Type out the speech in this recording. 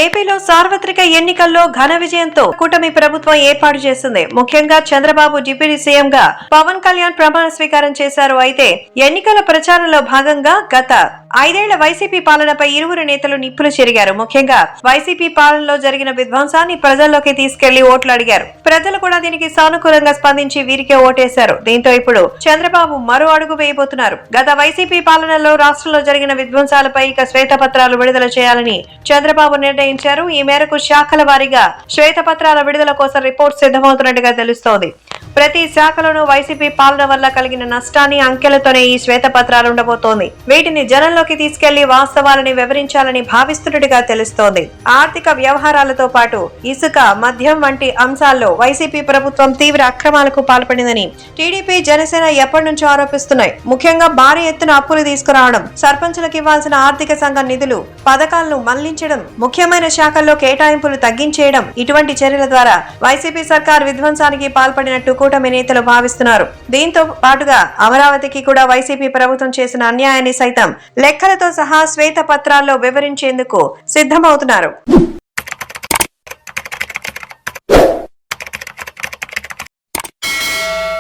ఏపీలో సార్వత్రిక ఎన్నికల్లో ఘన విజయంతో కూటమి ప్రభుత్వం ఏర్పాటు చేసింది. ముఖ్యంగా చంద్రబాబు డిప్యూటీ సీఎంగా పవన్ కళ్యాణ్ ప్రమాణ స్వీకారం చేశారు. అయితే ఎన్నికల ప్రచారంలో భాగంగా గత 5 ఏళ్ల వైసీపీ పాలనపై ఇరువురు నేతలు నిప్పులు చెరిగారు. ముఖ్యంగా వైసీపీ పాలనలో జరిగిన విధ్వంసాన్ని ప్రజల్లోకి తీసుకెళ్లి ఓట్లు అడిగారు. ప్రజలు కూడా దీనికి సానుకూలంగా స్పందించి వీరికే ఓటేశారు. దీంతో ఇప్పుడు చంద్రబాబు మరో అడుగు వేయబోతున్నారు. గత వైసీపీ పాలనలో రాష్ట్రంలో జరిగిన విధ్వంసాలపై ఇక శ్వేతపత్రాలు విడుదల చేయాలని చంద్రబాబు నిర్ణయించారు. ఈ మేరకు శాఖల వారీగా శ్వేతపత్రాల విడుదల కోసం రిపోర్ట్ సిద్ధమవుతున్నట్టుగా తెలుస్తోంది. ప్రతి శాఖలోనూ వైసీపీ పాలన వల్ల కలిగిన నష్టాన్ని అంకెలతోనే ఈ శ్వేతపత్రాలు ఉండబోతోంది. వీటిని జనంలోకి తీసుకెళ్లి వాస్తవాలని వివరించాలని భావిస్తున్నట్టుగా తెలుస్తోంది. ఆర్థిక వ్యవహారాలతో పాటు ఇసుక, మద్యం వంటి అంశాల్లో వైసీపీ ప్రభుత్వం తీవ్ర అక్రమాలకు పాల్పడిందని టీడీపీ, జనసేన ఎప్పటి నుంచో ఆరోపిస్తున్నాయి. ముఖ్యంగా భారీ ఎత్తున అప్పులు తీసుకురావడం, సర్పంచులకు ఇవ్వాల్సిన ఆర్థిక సంఘ నిధులు, పథకాలను మళ్లించడం, ముఖ్యమైన శాఖల్లో కేటాయింపులు తగ్గించేయడం, ఇటువంటి చర్యల ద్వారా వైసీపీ సర్కార్ విధ్వంసానికి పాల్పడినట్టు కూటమి నేతలు భావిస్తున్నారు. దీంతో పాటుగా అమరావతికి కూడా వైసీపీ ప్రభుత్వం చేసిన అన్యాయాన్ని సైతం లెక్కలతో సహా శ్వేత పత్రాల్లో వివరించేందుకు సిద్ధమవుతున్నారు.